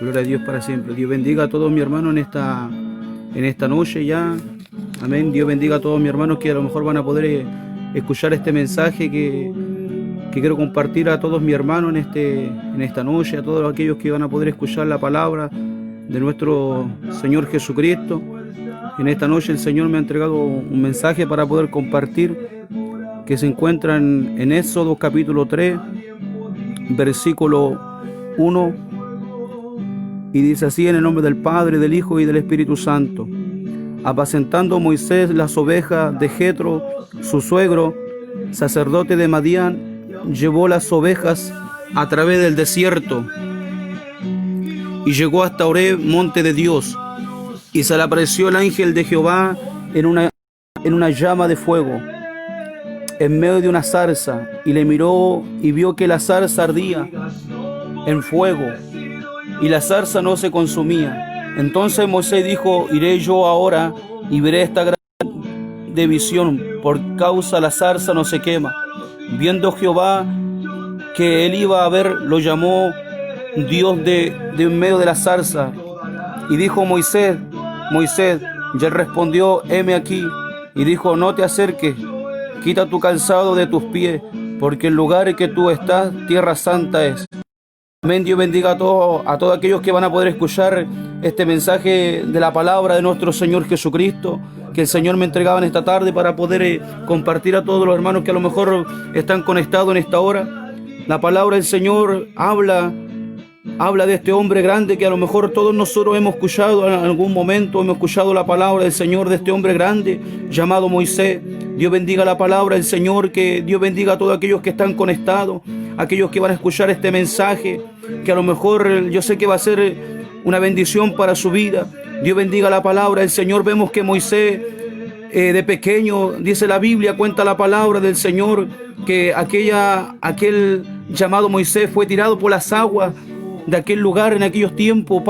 Gloria a Dios para siempre. Dios bendiga a todos mis hermanos en esta noche ya. Amén. Dios bendiga a todos mis hermanos que a lo mejor van a poder escuchar este mensaje que quiero compartir a todos mis hermanos en esta noche, a todos aquellos que van a poder escuchar la palabra de nuestro Señor Jesucristo. En esta noche el Señor me ha entregado un mensaje para poder compartir que se encuentra en Éxodo capítulo 3, versículo 1. Y dice así: en el nombre del Padre, del Hijo y del Espíritu Santo. Apacentando Moisés las ovejas de Jetro, su suegro, sacerdote de Madián, llevó las ovejas a través del desierto y llegó hasta Horeb, monte de Dios. Y se le apareció el ángel de Jehová en una llama de fuego, en medio de una zarza, y le miró y vio que la zarza ardía en fuego, y la zarza no se consumía. Entonces Moisés dijo: iré yo ahora y veré esta grande visión, por causa la zarza no se quema. Viendo Jehová que él iba a ver, lo llamó Dios de en medio de la zarza, y dijo: Moisés, Moisés. Y él respondió: heme aquí. Y dijo: no te acerques, quita tu calzado de tus pies, porque el lugar en que tú estás, tierra santa es. Amén. Dios bendiga a todos aquellos que van a poder escuchar este mensaje de la palabra de nuestro Señor Jesucristo, que el Señor me entregaba en esta tarde para poder compartir a todos los hermanos que a lo mejor están conectados en esta hora. La palabra del Señor habla de este hombre grande que a lo mejor todos nosotros hemos escuchado en algún momento, hemos escuchado la palabra del Señor de este hombre grande llamado Moisés. Dios bendiga la palabra del Señor, que Dios bendiga a todos aquellos que están conectados, aquellos que van a escuchar este mensaje, que a lo mejor yo sé que va a ser una bendición para su vida. Dios bendiga la palabra del Señor. Vemos que Moisés de pequeño, dice la Biblia, cuenta la palabra del Señor, que aquel llamado Moisés fue tirado por las aguas de aquel lugar en aquellos tiempos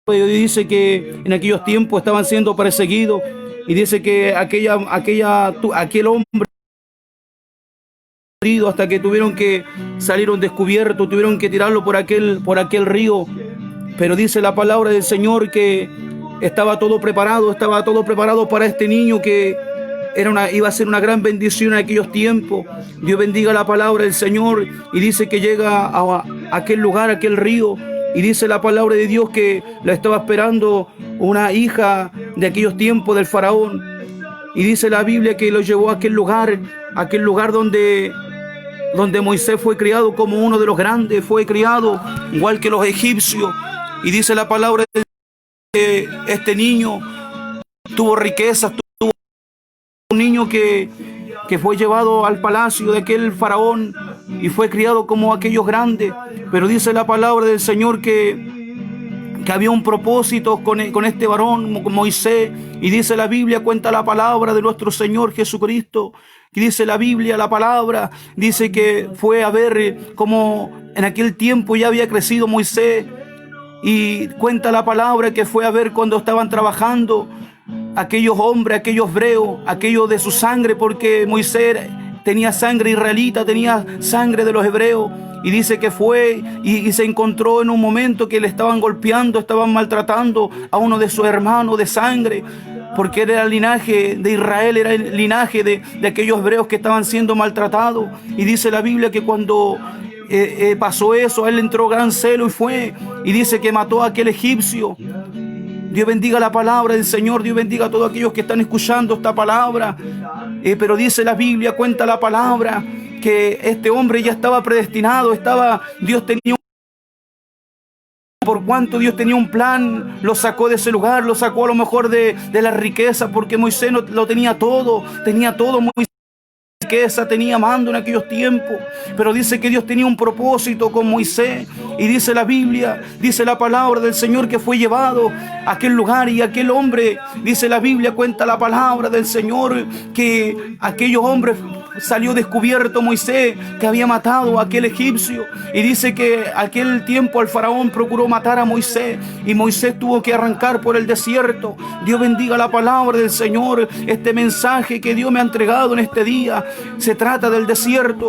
dice que en aquellos tiempos estaban siendo perseguidos, y dice que aquel hombre hasta que salieron descubiertos, tuvieron que tirarlo por aquel río. Pero dice la palabra del Señor que estaba todo preparado para este niño que iba a ser una gran bendición en aquellos tiempos. Dios bendiga la palabra del Señor. Y dice que llega a aquel lugar, aquel río, y dice la palabra de Dios que la estaba esperando una hija de aquellos tiempos del faraón. Y dice la Biblia que lo llevó a aquel lugar donde Moisés fue criado como uno de los grandes, fue criado igual que los egipcios. Y dice la palabra de Dios que este niño tuvo riquezas, un niño que fue llevado al palacio de aquel faraón y fue criado como aquellos grandes. Pero dice la palabra del Señor que había un propósito con este varón, Moisés. Y dice la Biblia, cuenta la palabra de nuestro Señor Jesucristo, y dice la Biblia, la palabra, dice que fue a ver cómo en aquel tiempo ya había crecido Moisés. Y cuenta la palabra que fue a ver cuando estaban trabajando aquellos hombres, aquellos hebreos, aquellos de su sangre, porque Moisés tenía sangre israelita, tenía sangre de los hebreos. Y dice que fue y se encontró en un momento que le estaban golpeando, estaban maltratando a uno de sus hermanos de sangre, porque era el linaje de Israel, era el linaje de aquellos hebreos que estaban siendo maltratados. Y dice la Biblia que cuando pasó eso, a él le entró gran celo y fue, y dice que mató a aquel egipcio. Dios bendiga la palabra del Señor. Dios bendiga a todos aquellos que están escuchando esta palabra. Pero dice la Biblia, cuenta la palabra, que este hombre ya estaba predestinado. Por cuanto Dios tenía un plan, lo sacó de ese lugar, lo sacó a lo mejor de la riqueza, porque Moisés no, lo tenía todo. Moisés riqueza, tenía mando en aquellos tiempos, pero dice que Dios tenía un propósito con Moisés. Y dice la Biblia, dice la palabra del Señor, que fue llevado a aquel lugar, y aquel hombre, dice la Biblia, cuenta la palabra del Señor, que aquellos hombres salió descubierto Moisés, que había matado a aquel egipcio. Y dice que aquel tiempo el faraón procuró matar a Moisés, y Moisés tuvo que arrancar por el desierto. Dios bendiga la palabra del Señor. Este mensaje que Dios me ha entregado en este día se trata del desierto.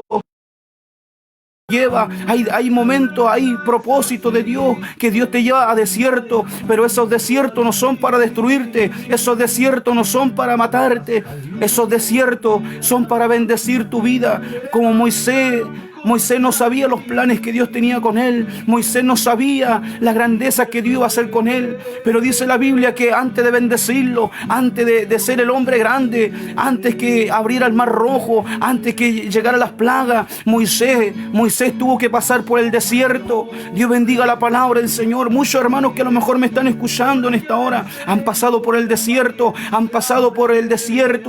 lleva, hay momentos, hay propósitos de Dios, que Dios te lleva a desiertos, pero esos desiertos no son para destruirte, esos desiertos no son para matarte, esos desiertos son para bendecir tu vida, como Moisés. Moisés no sabía los planes que Dios tenía con él. Moisés no sabía la grandeza que Dios iba a hacer con él. Pero dice la Biblia que antes de bendecirlo, antes de ser el hombre grande, antes que abriera el mar rojo, antes que llegara las plagas, Moisés tuvo que pasar por el desierto. Dios bendiga la palabra del Señor. Muchos hermanos que a lo mejor me están escuchando en esta hora han pasado por el desierto,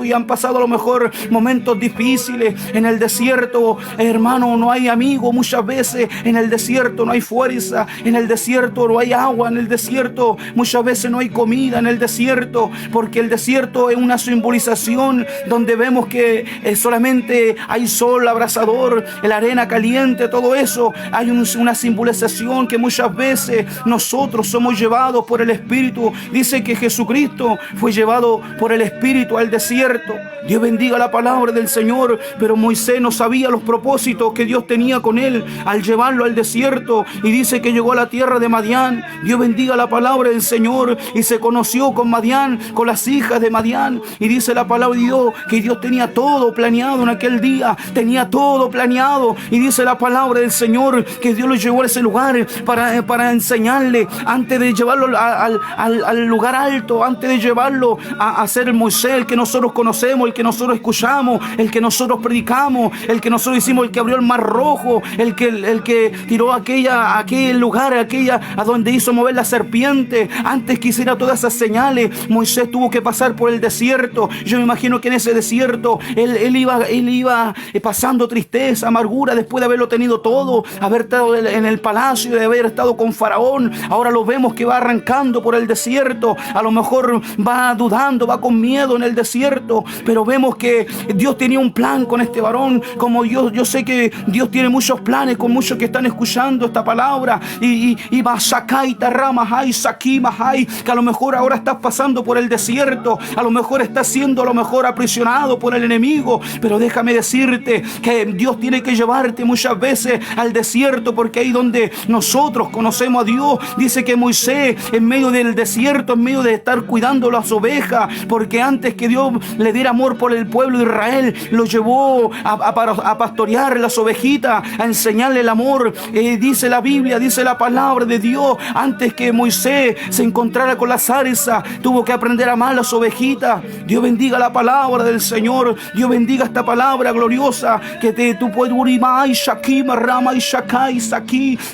y han pasado a lo mejor momentos difíciles en el desierto. Hermano, no hay amigo muchas veces, en el desierto no hay fuerza, en el desierto no hay agua, en el desierto muchas veces no hay comida, en el desierto, porque el desierto es una simbolización donde vemos que solamente hay sol abrasador, la arena caliente, todo eso. Hay una simbolización que muchas veces nosotros somos llevados por el Espíritu. Dice que Jesucristo fue llevado por el Espíritu al desierto. Dios bendiga la palabra del Señor. Pero Moisés no sabía los propósitos que Dios tenía con él al llevarlo al desierto, y dice que llegó a la tierra de Madián. Dios bendiga la palabra del Señor, y se conoció con Madián, con las hijas de Madián, y dice la palabra de Dios que Dios tenía todo planeado en aquel día, tenía todo planeado, y dice la palabra del Señor que Dios lo llevó a ese lugar para enseñarle, antes de llevarlo al lugar alto, antes de llevarlo a ser el Moisés, el que nosotros conocemos, el que nosotros escuchamos, el que nosotros predicamos, el que nosotros hicimos, el que abrió el mar rojo, el que tiró aquel lugar, a donde hizo mover la serpiente. Antes que hiciera todas esas señales, Moisés tuvo que pasar por el desierto. Yo me imagino que en ese desierto él iba pasando tristeza, amargura, después de haberlo tenido todo, haber estado en el palacio, de haber estado con Faraón. Ahora lo vemos que va arrancando por el desierto. A lo mejor va dudando, va con miedo en el desierto, pero vemos que Dios tenía un plan con este varón. Como yo sé que Dios tiene muchos planes con muchos que están escuchando esta palabra, y Masakai Tarramahai Sakimahai, que a lo mejor ahora estás pasando por el desierto, a lo mejor estás siendo aprisionado por el enemigo, pero déjame decirte que Dios tiene que llevarte muchas veces al desierto, porque ahí donde nosotros conocemos a Dios. Dice que Moisés, en medio del desierto, en medio de estar cuidando las ovejas, porque antes que Dios le diera amor por el pueblo de Israel, lo llevó a pastorear las ovejitas, a enseñarle el amor. Dice la Biblia, dice la palabra de Dios, antes que Moisés se encontrara con la zarza, tuvo que aprender a amar las ovejitas. Dios bendiga la palabra del Señor. Dios bendiga esta palabra gloriosa que tú puedes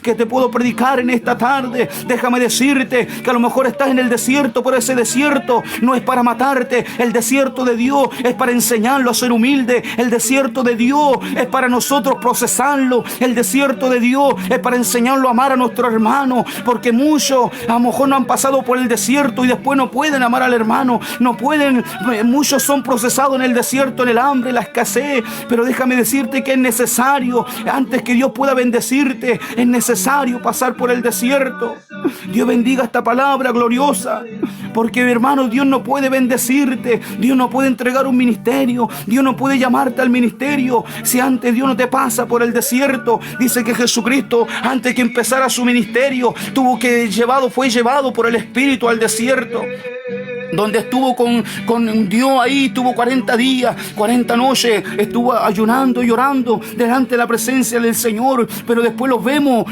que te puedo predicar en esta tarde. Déjame decirte que a lo mejor estás en el desierto, pero ese desierto no es para matarte. El desierto de Dios es para enseñarlo a ser humilde. El desierto de Dios es para nosotros procesarlo. El desierto de Dios es para enseñarlo a amar a nuestro hermano, porque muchos a lo mejor no han pasado por el desierto y después no pueden amar al hermano, no pueden. Muchos son procesados en el desierto, en el hambre, la escasez, pero déjame decirte que es necesario, antes que Dios pueda bendecirte, es necesario pasar por el desierto. Dios bendiga esta palabra gloriosa, porque hermano, Dios no puede bendecirte, Dios no puede entregar un ministerio, Dios no puede llamarte al ministerio si antes Dios no te pasa por el desierto. Dice que Jesucristo, antes que empezara su ministerio, fue llevado por el Espíritu al desierto, donde estuvo con Dios. Ahí estuvo 40 días, 40 noches, estuvo ayunando y llorando delante de la presencia del Señor. Pero después los vemos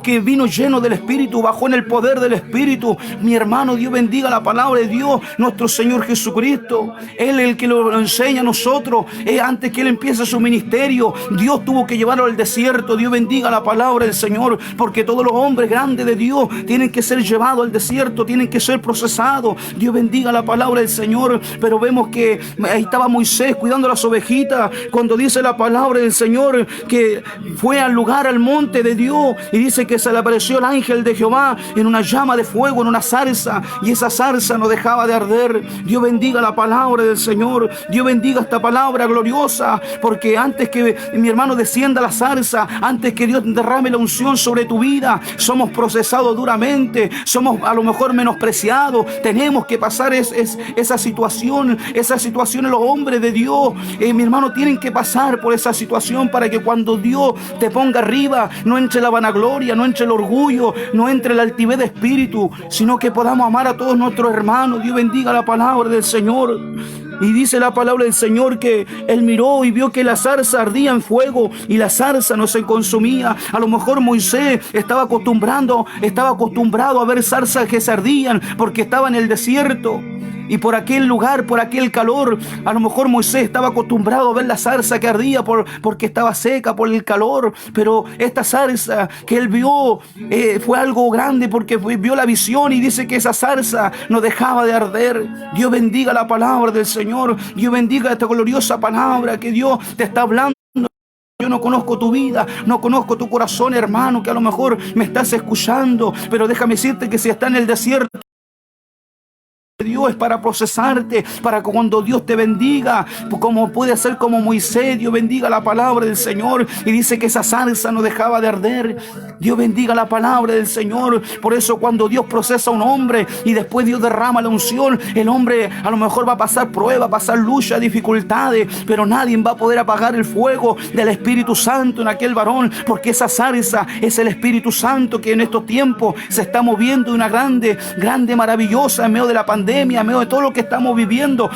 que vino lleno del Espíritu, bajó en el poder del Espíritu. Mi hermano, Dios bendiga la palabra de Dios, nuestro Señor Jesucristo. Él es el que lo enseña a nosotros. Antes que Él empiece su ministerio, Dios tuvo que llevarlo al desierto. Dios bendiga la palabra del Señor, porque todos los hombres grandes de Dios tienen que ser llevados al desierto, tienen que ser procesados. Dios bendiga la palabra del Señor. Pero vemos que ahí estaba Moisés cuidando las ovejitas, cuando dice la palabra del Señor que fue al lugar, al monte de Dios, y dice que se le apareció el ángel de Jehová en una llama de fuego, en una zarza, y esa zarza no dejaba de arder. Dios bendiga la palabra del Señor. Dios bendiga esta palabra gloriosa, porque antes que mi hermano descienda la zarza, antes que Dios derrame la unción sobre tu vida, somos procesados duramente, somos a lo mejor menospreciados, tenemos que pasar pasar esa situación. Esa situación, los hombres de Dios, mi hermano, tienen que pasar por esa situación para que cuando Dios te ponga arriba, no entre la vanagloria, no entre el orgullo, no entre la altivez de espíritu, sino que podamos amar a todos nuestros hermanos. Dios bendiga la palabra del Señor. Y dice la palabra del Señor que Él miró y vio que la zarza ardía en fuego y la zarza no se consumía. A lo mejor Moisés estaba acostumbrado a ver zarzas que se ardían porque estaba en el desierto. Y por aquel lugar, por aquel calor, a lo mejor Moisés estaba acostumbrado a ver la zarza que ardía porque estaba seca por el calor. Pero esta zarza que él vio fue algo grande porque vio la visión y dice que esa zarza no dejaba de arder. Dios bendiga la palabra del Señor. Dios bendiga esta gloriosa palabra que Dios te está hablando. Yo no conozco tu vida, no conozco tu corazón, hermano, que a lo mejor me estás escuchando. Pero déjame decirte que si está en el desierto, Dios es para procesarte, para que cuando Dios te bendiga, como puede ser como Moisés, Dios bendiga la palabra del Señor y dice que esa zarza no dejaba de arder. Dios bendiga la palabra del Señor. Por eso cuando Dios procesa a un hombre y después Dios derrama la unción, el hombre a lo mejor va a pasar prueba, pasar lucha, dificultades, pero nadie va a poder apagar el fuego del Espíritu Santo en aquel varón, porque esa zarza es el Espíritu Santo que en estos tiempos se está moviendo de una grande, maravillosa en medio de la pandemia, en medio de todo lo que estamos viviendo,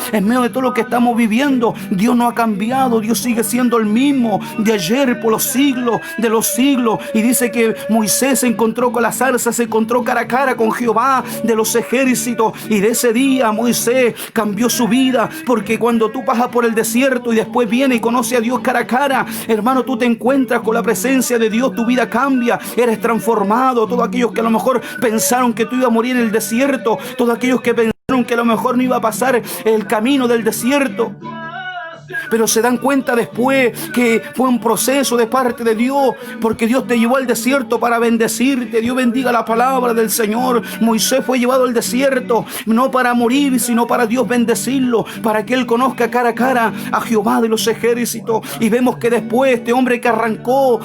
Dios no ha cambiado. Dios sigue siendo el mismo de ayer por los siglos de los siglos. Y dice que Moisés se encontró con la zarza, se encontró cara a cara con Jehová de los ejércitos, y de ese día Moisés cambió su vida, porque cuando tú pasas por el desierto y después vienes y conoces a Dios cara a cara, hermano, tú te encuentras con la presencia de Dios, tu vida cambia, eres transformado. Todos aquellos que a lo mejor pensaron que tú ibas a morir en el desierto, todos aquellos que pensaron que a lo mejor no iba a pasar el camino del desierto, pero se dan cuenta después que fue un proceso de parte de Dios, porque Dios te llevó al desierto para bendecirte. Dios bendiga la palabra del Señor. Moisés fue llevado al desierto no para morir, sino para Dios bendecirlo, para que él conozca cara a cara a Jehová de los ejércitos. Y vemos que después este hombre que arrancó,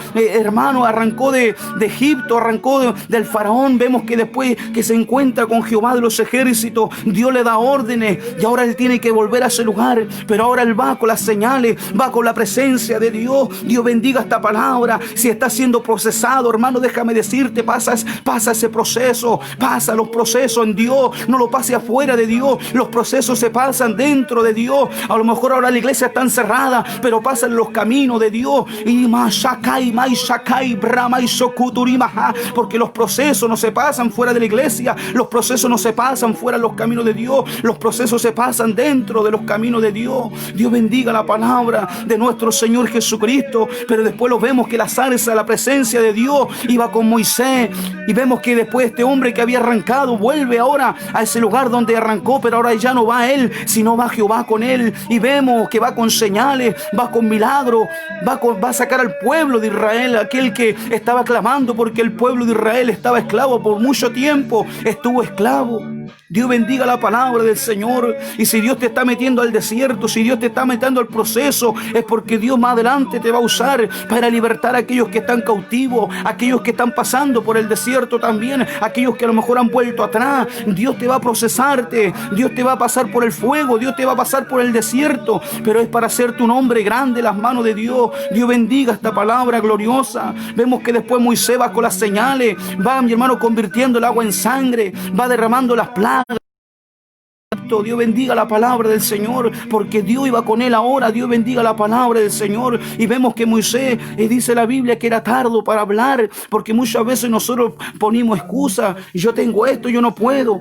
arrancó de Egipto, arrancó del faraón, vemos que después que se encuentra con Jehová de los ejércitos, Dios le da órdenes y ahora él tiene que volver a ese lugar, pero ahora él va con las señales, va con la presencia de Dios. Dios bendiga esta palabra. Si está siendo procesado, hermano, déjame decirte, pasa ese proceso, pasa los procesos en Dios, no lo pase afuera de Dios. Los procesos se pasan dentro de Dios. A lo mejor ahora la iglesia está encerrada, pero pasan los caminos de Dios. Y porque los procesos no se pasan fuera de la iglesia, los procesos no se pasan fuera de los caminos de Dios, los procesos se pasan dentro de los caminos de Dios. Dios bendiga la palabra de nuestro Señor Jesucristo. Pero después lo vemos que la zarza, la presencia de Dios iba con Moisés, y vemos que después este hombre que había arrancado vuelve ahora a ese lugar donde arrancó, pero ahora ya no va él, sino va Jehová con él, y vemos que va con señales, va con milagros, va a sacar al pueblo de Israel, aquel que estaba clamando porque el pueblo de Israel estaba esclavo por mucho tiempo, estuvo esclavo. Dios bendiga la palabra del Señor. Y si Dios te está metiendo al desierto, si Dios te está metiendo al proceso, es porque Dios más adelante te va a usar para libertar a aquellos que están cautivos, aquellos que están pasando por el desierto también, aquellos que a lo mejor han vuelto atrás. Dios te va a procesarte, Dios te va a pasar por el fuego, Dios te va a pasar por el desierto, pero es para hacerte un hombre grande en las manos de Dios. Dios bendiga esta palabra gloriosa. Vemos que después Moisés va con las señales, va, mi hermano, convirtiendo el agua en sangre, va derramando las plagas. Dios bendiga la palabra del Señor, porque Dios iba con él ahora. Dios bendiga la palabra del Señor. Y vemos que Moisés, dice la Biblia, que era tardo para hablar, porque muchas veces nosotros ponemos excusas. Yo tengo esto, yo no puedo.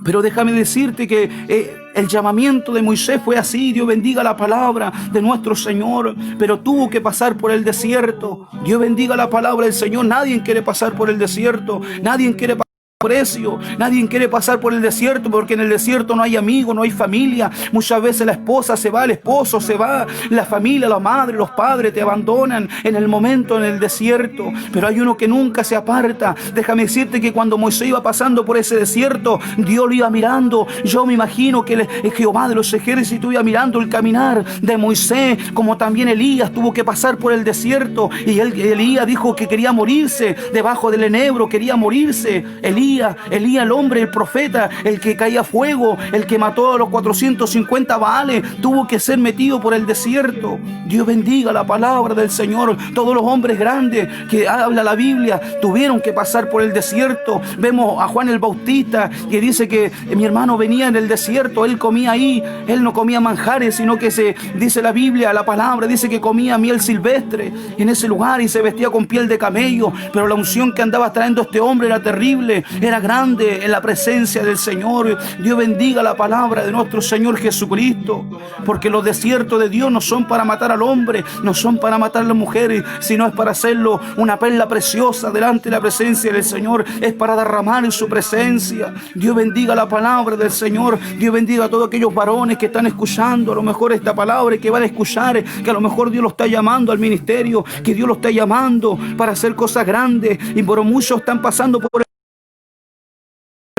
Pero déjame decirte que el llamamiento de Moisés fue así. Dios bendiga la palabra de nuestro Señor, pero tuvo que pasar por el desierto. Dios bendiga la palabra del Señor. Nadie quiere pasar por el desierto, nadie quiere pasar precio, nadie quiere pasar por el desierto, porque en el desierto no hay amigos, no hay familia. Muchas veces la esposa se va, el esposo se va, la familia, la madre, los padres te abandonan en el momento, en el desierto. Pero hay uno que nunca se aparta. Déjame decirte que cuando Moisés iba pasando por ese desierto, Dios lo iba mirando. Yo me imagino que Jehová de los ejércitos iba mirando el caminar de Moisés, como también Elías tuvo que pasar por el desierto, y Elías dijo que quería morirse debajo del enebro, quería morirse. Elías Elías, el hombre, el profeta, el que caía fuego, el que mató a los 450 Baales, tuvo que ser metido por el desierto. Dios bendiga la palabra del Señor. Todos los hombres grandes que habla la Biblia tuvieron que pasar por el desierto. Vemos a Juan el Bautista que dice que mi hermano venía en el desierto, él comía ahí, él no comía manjares, sino que dice la Biblia, la palabra dice que comía miel silvestre en ese lugar y se vestía con piel de camello, pero la unción que andaba trayendo este hombre era terrible, era grande en la presencia del Señor. Dios bendiga la palabra de nuestro Señor Jesucristo, porque los desiertos de Dios no son para matar al hombre, no son para matar a las mujeres, sino es para hacerlo una perla preciosa delante de la presencia del Señor, es para derramar en su presencia. Dios bendiga la palabra del Señor. Dios bendiga a todos aquellos varones que están escuchando a lo mejor esta palabra y que van a escuchar, que a lo mejor Dios lo está llamando al ministerio, que Dios lo está llamando para hacer cosas grandes, y por muchos están pasando por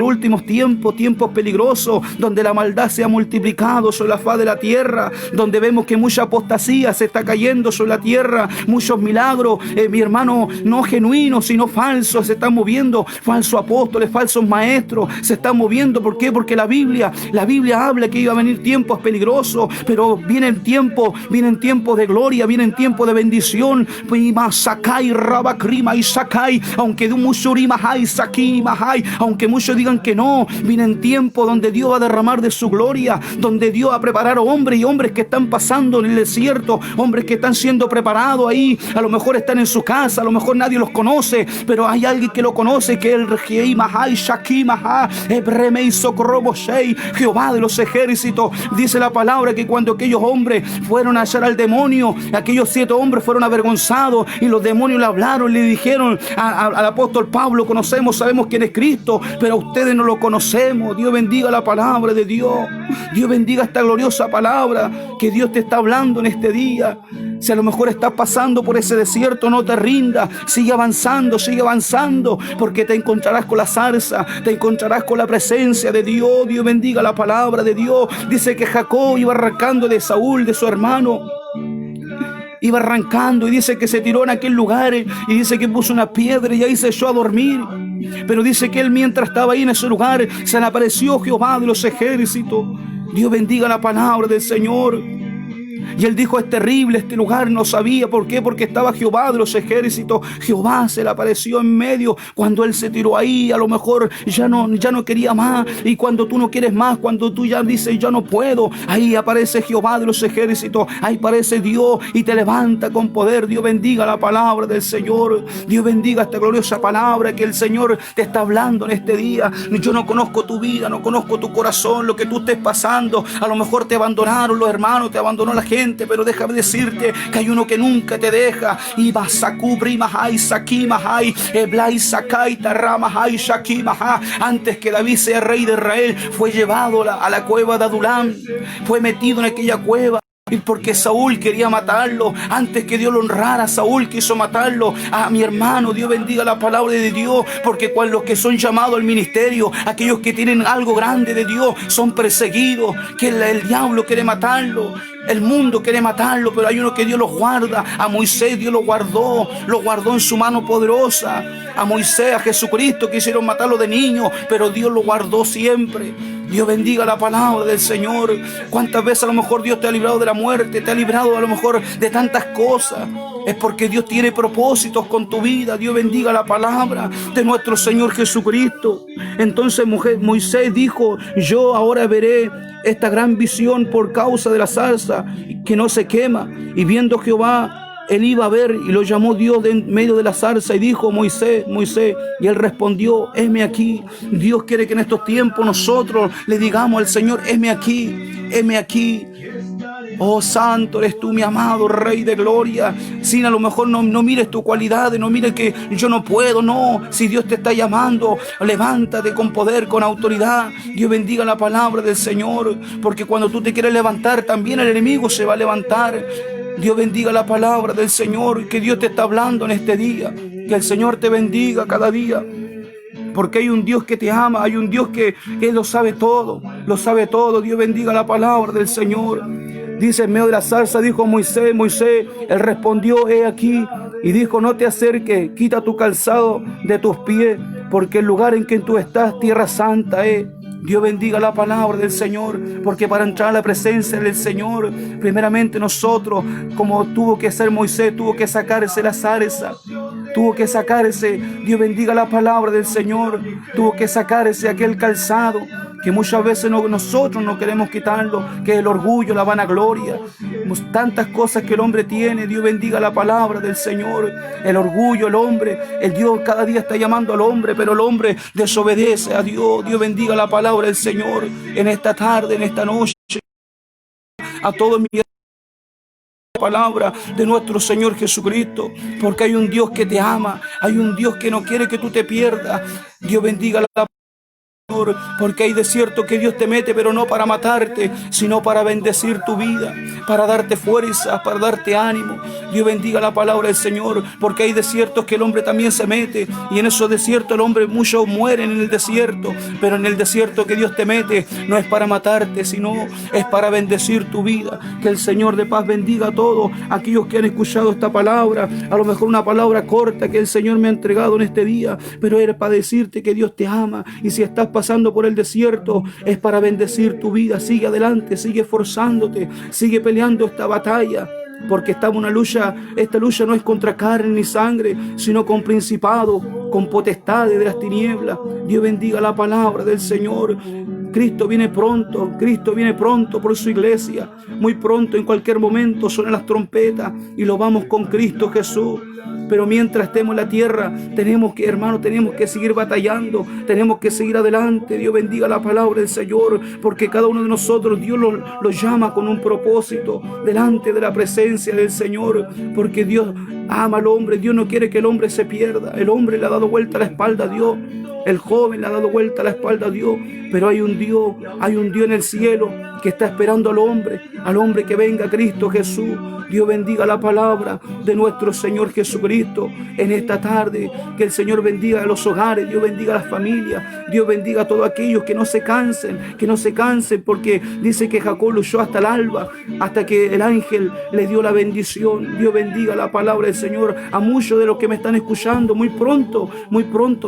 últimos tiempos peligrosos, donde la maldad se ha multiplicado sobre la faz de la tierra, donde vemos que mucha apostasía se está cayendo sobre la tierra, muchos milagros, mi hermano, no genuinos sino falsos, se están moviendo, falsos apóstoles, falsos maestros, se están moviendo. ¿Por qué? Porque la Biblia habla que iba a venir tiempos peligrosos, pero vienen tiempos de gloria, vienen tiempos de bendición. Aunque de un aunque muchos digan que no, vienen tiempos donde Dios va a derramar de su gloria, donde Dios va a preparar hombres y hombres que están pasando en el desierto, hombres que están siendo preparados ahí, a lo mejor están en su casa, a lo mejor nadie los conoce, pero hay alguien que lo conoce, que es el Jehová de los ejércitos. Dice la palabra que cuando aquellos hombres fueron a hallar al demonio, aquellos 7 hombres fueron avergonzados y los demonios le hablaron, le dijeron al apóstol Pablo: sabemos quién es Cristo, pero a ustedes no lo conocemos. Dios bendiga la palabra de Dios. Dios bendiga esta gloriosa palabra que Dios te está hablando en este día. Si a lo mejor estás pasando por ese desierto, no te rindas, sigue avanzando, porque te encontrarás con la zarza, te encontrarás con la presencia de Dios. Dios bendiga la palabra de Dios. Dice que Jacob iba arrancando de Saúl, de su hermano, iba arrancando, y dice que se tiró en aquel lugar y dice que puso una piedra y ahí se echó a dormir. Pero dice que él, mientras estaba ahí en ese lugar, se le apareció Jehová de los ejércitos. Dios bendiga la palabra del Señor. Y él dijo: es terrible este lugar. No sabía por qué, porque estaba Jehová de los ejércitos. Jehová se le apareció en medio. Cuando él se tiró ahí, a lo mejor ya no quería más. Y cuando tú no quieres más, cuando tú ya dices yo no puedo, ahí aparece Jehová de los ejércitos, ahí aparece Dios y te levanta con poder. Dios bendiga la palabra del Señor. Dios bendiga esta gloriosa palabra que el Señor te está hablando en este día. Yo no conozco tu vida, no conozco tu corazón, lo que tú estés pasando. A lo mejor te abandonaron los hermanos, te abandonó la gente, pero déjame decirte que hay uno que nunca te deja. Y antes que David sea rey de Israel, fue llevado a la cueva de Adulam, fue metido en aquella cueva. Y porque Saúl quería matarlo, antes que Dios lo honrara, Saúl quiso matarlo. A mi hermano, Dios bendiga la palabra de Dios, porque cuando los que son llamados al ministerio, aquellos que tienen algo grande de Dios, son perseguidos, que el diablo quiere matarlo, el mundo quiere matarlo, pero hay uno que Dios los guarda. A Moisés Dios lo guardó en su mano poderosa. A Moisés, a Jesucristo quisieron matarlo de niño, pero Dios lo guardó siempre. Dios bendiga la palabra del Señor. ¿Cuántas veces a lo mejor Dios te ha librado de la muerte, te ha librado a lo mejor de tantas cosas? Es porque Dios tiene propósitos con tu vida. Dios bendiga la palabra de nuestro Señor Jesucristo. Entonces Moisés dijo: yo ahora veré esta gran visión por causa de la zarza que no se quema. Y viendo Jehová, él iba a ver, y lo llamó Dios de en medio de la zarza y dijo: Moisés, Moisés. Y él respondió: heme aquí. Dios quiere que en estos tiempos nosotros le digamos al Señor: heme aquí, heme aquí. Oh, santo eres tú, mi amado Rey de gloria. Sin a lo mejor no mires tu cualidad, no mires que yo no puedo, no. Si Dios te está llamando, levántate con poder, con autoridad. Dios bendiga la palabra del Señor, porque cuando tú te quieres levantar, también el enemigo se va a levantar. Dios bendiga la palabra del Señor, que Dios te está hablando en este día. Que el Señor te bendiga cada día, porque hay un Dios que te ama, hay un Dios que lo sabe todo, lo sabe todo. Dios bendiga la palabra del Señor. Dice en medio de la zarza, dijo Moisés, Moisés. Él respondió: he aquí. Y dijo: no te acerques, quita tu calzado de tus pies, porque el lugar en que tú estás, tierra santa, Dios bendiga la palabra del Señor, porque para entrar a la presencia del Señor, primeramente nosotros, como tuvo que ser Moisés, tuvo que sacarse la zarza, tuvo que sacarse, Dios bendiga la palabra del Señor, tuvo que sacarse aquel calzado, que muchas veces nosotros no queremos quitarlo, que es el orgullo, la vanagloria, tantas cosas que el hombre tiene. Dios bendiga la palabra del Señor, el orgullo, el hombre, el Dios cada día está llamando al hombre, pero el hombre desobedece a Dios. Dios bendiga la palabra del Señor en esta tarde, en esta noche, a todos mis palabra de nuestro Señor Jesucristo, porque hay un Dios que te ama, hay un Dios que no quiere que tú te pierdas. Dios bendiga la porque hay desierto que Dios te mete, pero no para matarte, sino para bendecir tu vida, para darte fuerza, para darte ánimo. Dios bendiga la palabra del Señor, porque hay desiertos que el hombre también se mete, y en esos desiertos el hombre, muchos mueren en el desierto, pero en el desierto que Dios te mete no es para matarte, sino es para bendecir tu vida. Que el Señor de paz bendiga a todos aquellos que han escuchado esta palabra, a lo mejor una palabra corta que el Señor me ha entregado en este día, pero era para decirte que Dios te ama, y si estás pasando por el desierto, es para bendecir tu vida. Sigue adelante, sigue esforzándote, sigue peleando esta batalla, porque estamos en una lucha. Esta lucha no es contra carne ni sangre, sino con principados, con potestades de las tinieblas. Dios bendiga la palabra del Señor. Cristo viene pronto por su iglesia. Muy pronto, en cualquier momento, suenan las trompetas y lo vamos con Cristo Jesús. Pero mientras estemos en la tierra, tenemos que seguir batallando, tenemos que seguir adelante. Dios bendiga la palabra del Señor, porque cada uno de nosotros Dios lo llama con un propósito delante de la presencia del Señor, porque Dios ama al hombre. Dios no quiere que el hombre se pierda. El hombre le ha dado vuelta la espalda a Dios, el joven le ha dado vuelta la espalda a Dios, pero hay un Dios en el cielo que está esperando al hombre que venga Cristo Jesús. Dios bendiga la palabra de nuestro Señor Jesucristo en esta tarde. Que el Señor bendiga a los hogares, Dios bendiga a las familias, Dios bendiga a todos aquellos que no se cansen, porque dice que Jacob luchó hasta el alba, hasta que el ángel le dio la bendición. Dios bendiga la palabra del Señor a muchos de los que me están escuchando. Muy pronto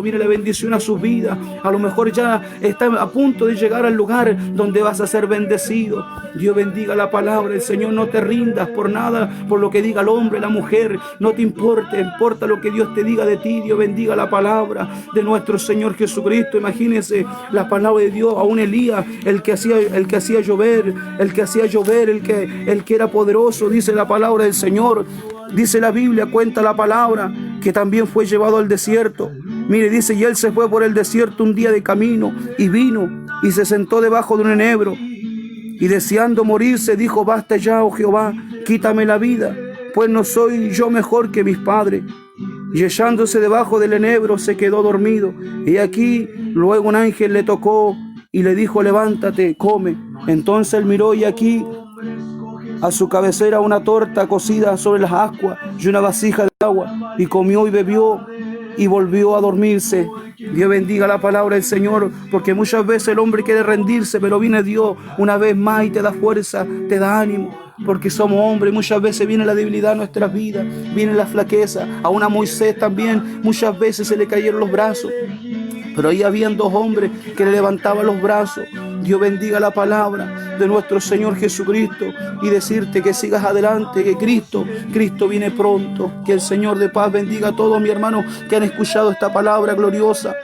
viene la bendición a sus vidas. A lo mejor ya están a punto de llegar al lugar donde vas a ser bendecido. Dios bendiga la palabra del Señor. No te rindas por nada, por lo que diga el hombre, la mujer. No te importa lo que Dios te diga de ti. Dios bendiga la palabra de nuestro Señor Jesucristo. Imagínense la palabra de Dios. Aún Elías, el que hacía llover, el que era poderoso, dice la palabra del Señor. Dice la Biblia, cuenta la palabra, que también fue llevado al desierto. Mire, dice, y él se fue por el desierto un día de camino, y vino, y se sentó debajo de un enebro, y deseando morirse, dijo: basta ya, oh Jehová, quítame la vida, pues no soy yo mejor que mis padres. Y echándose debajo del enebro, se quedó dormido. Y aquí, luego un ángel le tocó, y le dijo: levántate, come. Entonces él miró, y aquí, a su cabecera, una torta cocida sobre las ascuas y una vasija de agua, y comió y bebió y volvió a dormirse. Dios bendiga la palabra del Señor, porque muchas veces el hombre quiere rendirse, pero viene Dios una vez más y te da fuerza, te da ánimo, porque somos hombres. Muchas veces viene la debilidad en nuestras vidas, viene la flaqueza. A una Moisés también muchas veces se le cayeron los brazos, pero ahí habían dos hombres que le levantaban los brazos. Dios bendiga la palabra de nuestro Señor Jesucristo, y decirte que sigas adelante, que Cristo viene pronto. Que el Señor de paz bendiga a todos mis hermanos que han escuchado esta palabra gloriosa.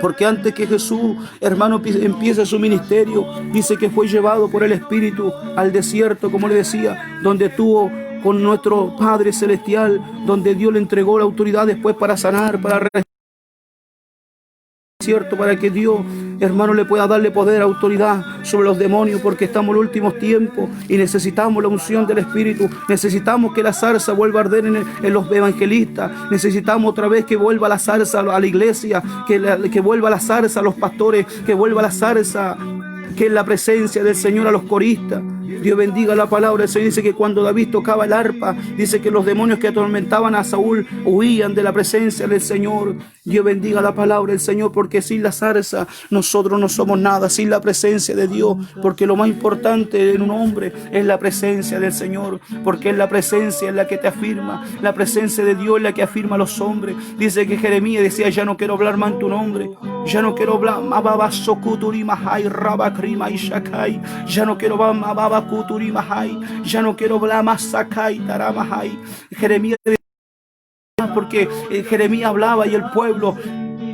Porque antes que Jesús, hermano, empiece su ministerio, dice que fue llevado por el Espíritu al desierto, como le decía, donde tuvo con nuestro Padre Celestial, donde Dios le entregó la autoridad después para sanar, para cierto, para que Dios, hermano, le pueda darle poder, autoridad sobre los demonios, porque estamos en los últimos tiempos y necesitamos la unción del Espíritu. Necesitamos que la zarza vuelva a arder en los evangelistas. Necesitamos otra vez que vuelva la zarza a la iglesia, que vuelva la zarza a los pastores, que vuelva la zarza, que es la presencia del Señor, a los coristas. Dios bendiga la palabra. El Señor dice que cuando David tocaba el arpa, dice que los demonios que atormentaban a Saúl huían de la presencia del Señor. Dios bendiga la palabra del Señor, porque sin la zarza nosotros no somos nada, sin la presencia de Dios, porque lo más importante en un hombre es la presencia del Señor, porque es la presencia en la que te afirma, la presencia de Dios es la que afirma a los hombres. Dice que Jeremías decía: ya no quiero hablar más en tu nombre, ya no quiero hablar ya no quiero ya no quiero hablar más sakai taramahai. Jeremías, porque Jeremías hablaba y el pueblo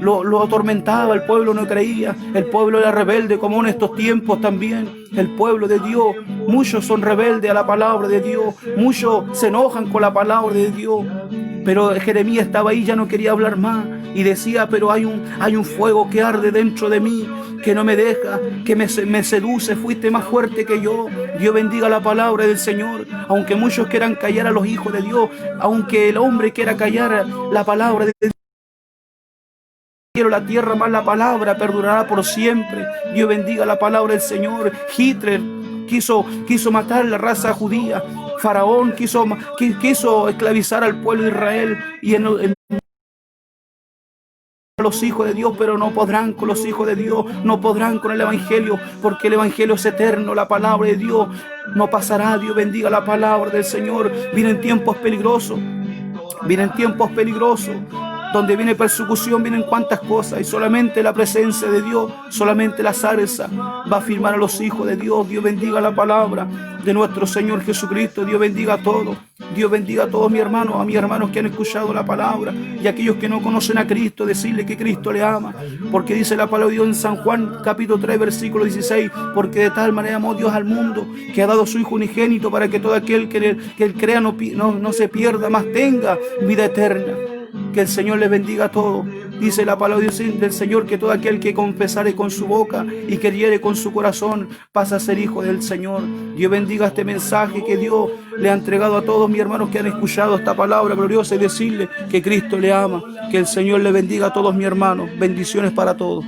lo atormentaba, el pueblo no creía, el pueblo era rebelde, como en estos tiempos también. El pueblo de Dios, muchos son rebeldes a la palabra de Dios, muchos se enojan con la palabra de Dios. Pero Jeremías estaba ahí, ya no quería hablar más y decía: pero hay un fuego que arde dentro de mí, que no me deja, que me seduce, fuiste más fuerte que yo. Dios bendiga la palabra del Señor. Aunque muchos quieran callar a los hijos de Dios, aunque el hombre quiera callar la palabra de Dios, la tierra más la palabra perdurará por siempre. Dios bendiga la palabra del Señor. Hitler quiso matar la raza judía. Faraón quiso esclavizar al pueblo de Israel y en los hijos de Dios, pero no podrán con los hijos de Dios, no podrán con el Evangelio, porque el Evangelio es eterno, la palabra de Dios no pasará. Dios bendiga la palabra del Señor. Vienen tiempos peligrosos, donde viene persecución, vienen cuantas cosas, y solamente la presencia de Dios, solamente la zarza va a firmar a los hijos de Dios. Dios bendiga la palabra de nuestro Señor Jesucristo. Dios bendiga a todos. Dios bendiga a todos mis hermanos, a mis hermanos que han escuchado la palabra, y a aquellos que no conocen a Cristo, decirle que Cristo le ama, porque dice la palabra de Dios en San Juan capítulo 3 versículo 16: porque de tal manera amó Dios al mundo, que ha dado a su Hijo unigénito, para que todo aquel que él crea no se pierda, mas tenga vida eterna. Que el Señor les bendiga a todos. Dice la palabra del Señor que todo aquel que confesare con su boca y creyere con su corazón pasa a ser hijo del Señor. Dios bendiga este mensaje que Dios le ha entregado a todos mis hermanos que han escuchado esta palabra gloriosa, y decirle que Cristo le ama. Que el Señor le bendiga a todos mis hermanos. Bendiciones para todos.